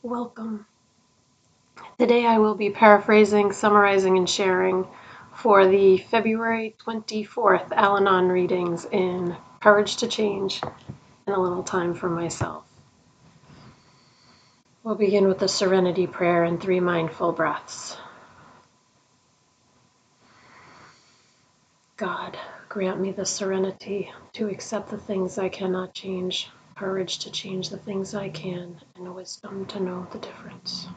Welcome. Today I will be paraphrasing, summarizing, and sharing for the February 24th Al-Anon readings in Courage to Change and a Little Time for Myself. We'll begin with the Serenity Prayer and 3 mindful breaths. God, grant me the serenity to accept the things I cannot change, courage to change the things I can, and wisdom to know the difference.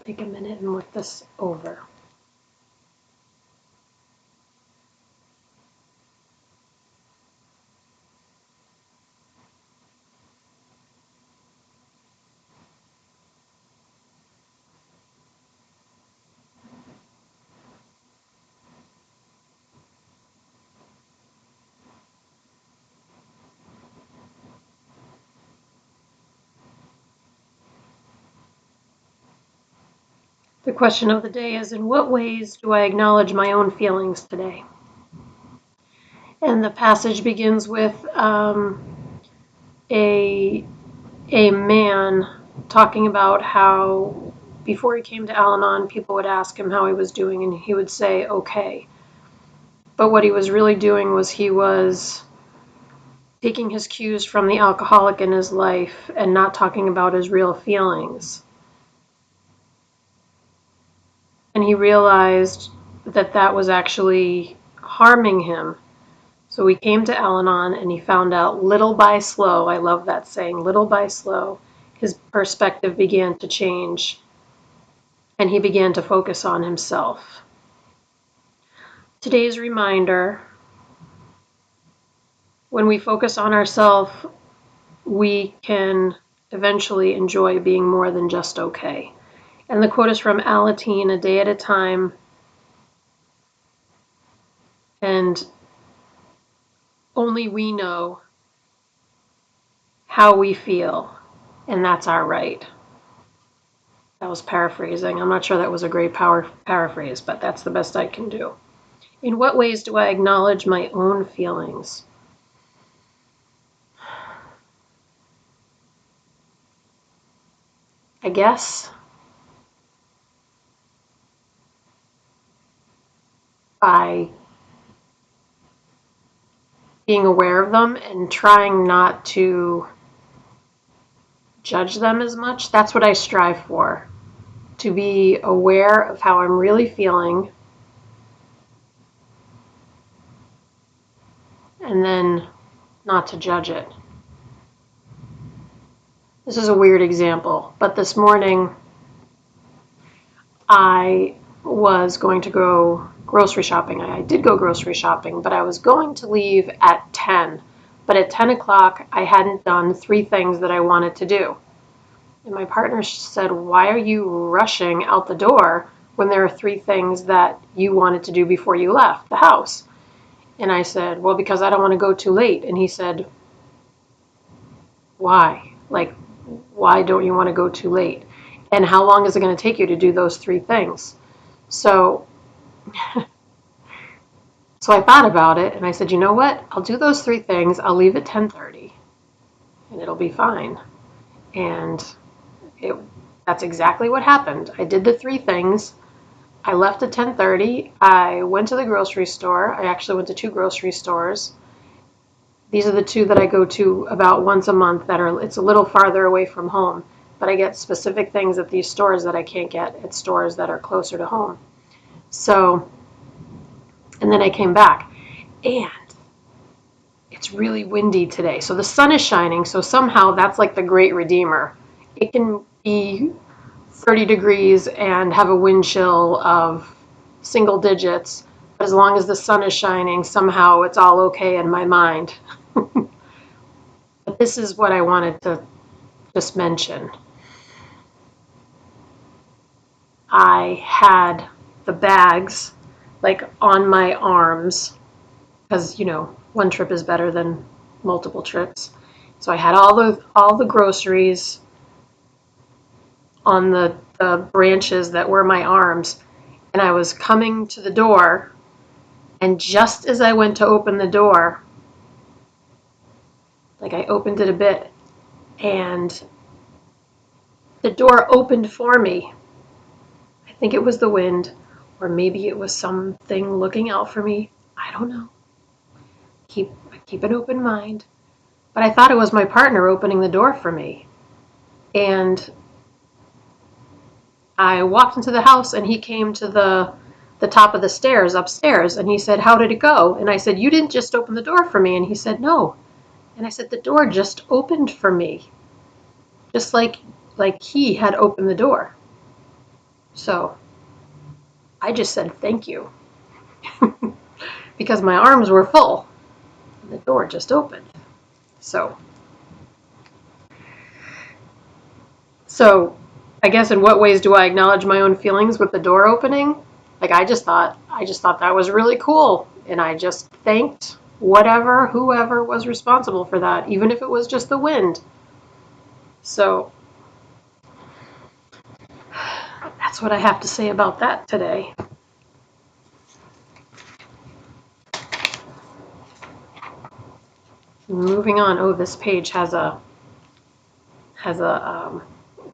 Take a minute and look this over. The question of the day is, in what ways do I acknowledge my own feelings today? And the passage begins with a man talking about how before he came to Al-Anon, people would ask him how he was doing, and he would say, okay. But what he was really doing was he was taking his cues from the alcoholic in his life and not talking about his real feelings. And he realized that that was actually harming him. So he came to Al-Anon and he found out little by slow, I love that saying, little by slow, his perspective began to change and he began to focus on himself. Today's reminder, when we focus on ourselves, we can eventually enjoy being more than just okay. And the quote is from Al-Anon, a day at a time. And only we know how we feel, and that's our right. That was paraphrasing. I'm not sure that was a great paraphrase, but that's the best I can do. In what ways do I acknowledge my own feelings? I guess by being aware of them and trying not to judge them as much. That's what I strive for, to be aware of how I'm really feeling and then not to judge it. This is a weird example, but this morning I was going to go grocery shopping. I did go grocery shopping, but I was going to leave at 10. But at 10 o'clock, I hadn't done 3 things that I wanted to do. And my partner said, why are you rushing out the door when there are 3 things that you wanted to do before you left the house? And I said, well, because I don't want to go too late. And he said, why? Like, why don't you want to go too late? And how long is it going to take you to do those 3 things? So I thought about it and I said, you know what? I'll do those 3 things. I'll leave at 10:30 and it'll be fine. And that's exactly what happened. I did the 3 things. I left at 10:30. I went to the grocery store. I actually went to 2 grocery stores. These are the 2 that I go to about once a month it's a little farther away from home, but I get specific things at these stores that I can't get at stores that are closer to home. So, and then I came back, and it's really windy today. So the sun is shining, so somehow that's like the great redeemer. It can be 30 degrees and have a wind chill of single digits. But as long as the sun is shining, somehow it's all okay in my mind. But this is what I wanted to just mention. I had the bags like on my arms because, you know, one trip is better than multiple trips. So I had all the groceries on the branches that were my arms, and I was coming to the door, and just as I went to open the door, like I opened it a bit, and the door opened for me. I think it was the wind, or maybe it was something looking out for me. I don't know. I keep an open mind. But I thought it was my partner opening the door for me. And I walked into the house, and he came to the top of the stairs upstairs, and he said, "How did it go?" And I said, "You didn't just open the door for me." And he said, "No." And I said, "The door just opened for me." Just like he had opened the door. So I just said thank you. Because my arms were full. And the door just opened. So I guess in what ways do I acknowledge my own feelings with the door opening? Like I just thought that was really cool. And I just thanked whoever was responsible for that, even if it was just the wind. So that's what I have to say about that today. Moving on. Oh, this page has a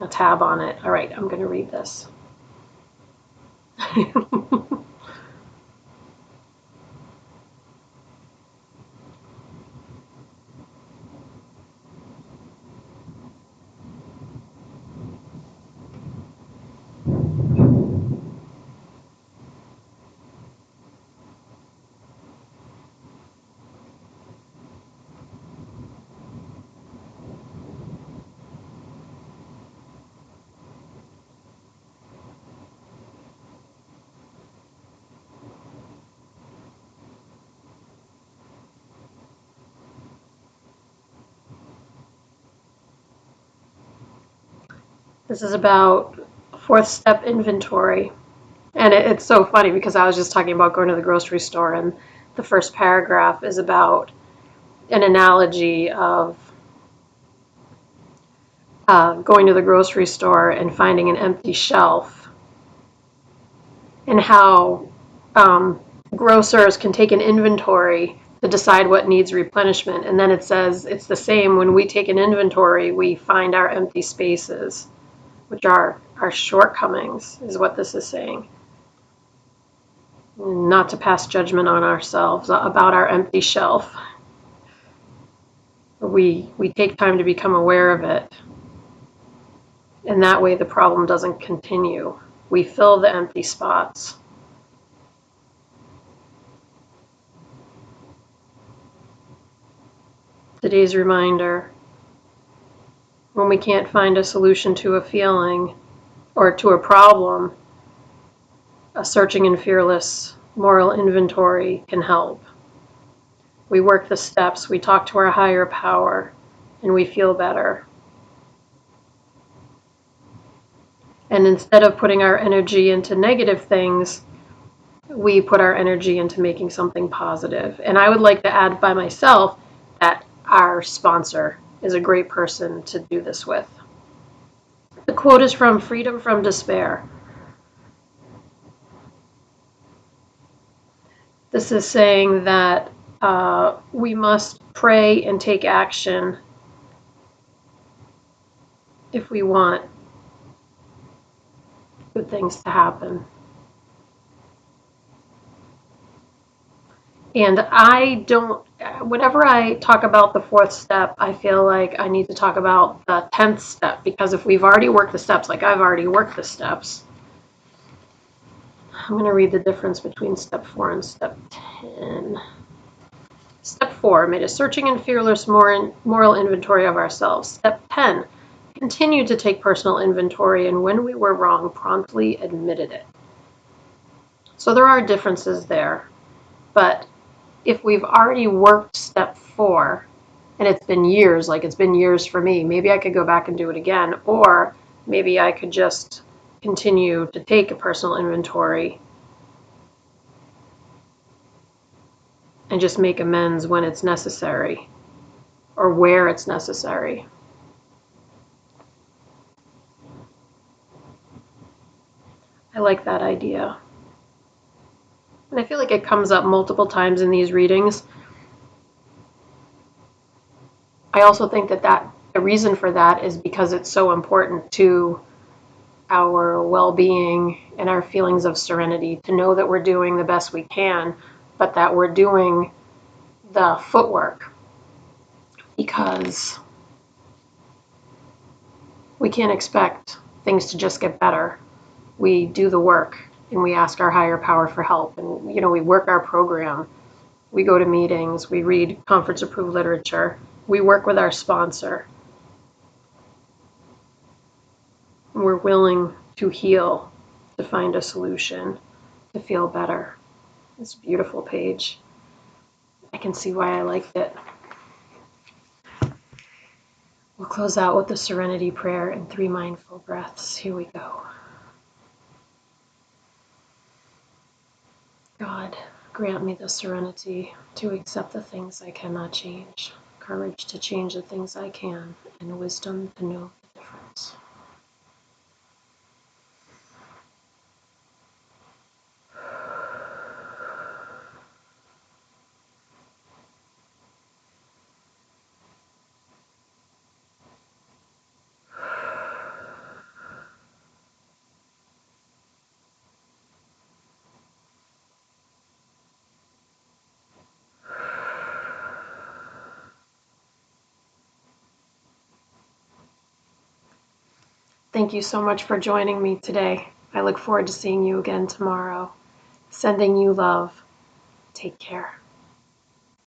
tab on it. All right, I'm going to read this. This is about fourth step inventory. And it's so funny because I was just talking about going to the grocery store, and the first paragraph is about an analogy of going to the grocery store and finding an empty shelf, and how grocers can take an inventory to decide what needs replenishment. And then it says it's the same when we take an inventory, we find our empty spaces, which are our shortcomings, is what this is saying. Not to pass judgment on ourselves about our empty shelf. We take time to become aware of it. And that way the problem doesn't continue. We fill the empty spots. Today's reminder: when we can't find a solution to a feeling or to a problem, a searching and fearless moral inventory can help. We work the steps, we talk to our higher power, and we feel better. And instead of putting our energy into negative things, we put our energy into making something positive. And I would like to add by myself that our sponsor is a great person to do this with. The quote is from Freedom from Despair. This is saying that we must pray and take action if we want good things to happen. And whenever I talk about the fourth step, I feel like I need to talk about the 10th step, because if we've already worked the steps, like I've already worked the steps, I'm going to read the difference between step 4 and step 10. Step 4, made a searching and fearless moral inventory of ourselves. Step 10, continued to take personal inventory, and when we were wrong, promptly admitted it. So there are differences there. But if we've already worked step 4, and it's been years, like it's been years for me, maybe I could go back and do it again, or maybe I could just continue to take a personal inventory and just make amends when it's necessary or where it's necessary. I like that idea. And I feel like it comes up multiple times in these readings. I also think that the reason for that is because it's so important to our well-being and our feelings of serenity to know that we're doing the best we can, but that we're doing the footwork, because we can't expect things to just get better. We do the work and we ask our higher power for help, and we work our program. We go to meetings, we read conference-approved literature, we work with our sponsor. We're willing to heal, to find a solution, to feel better. It's a beautiful page. I can see why I liked it. We'll close out with the Serenity Prayer and 3 mindful breaths. Here we go. God, grant me the serenity to accept the things I cannot change, courage to change the things I can, and wisdom to know the difference. Thank you so much for joining me today. I look forward to seeing you again tomorrow. Sending you love. Take care.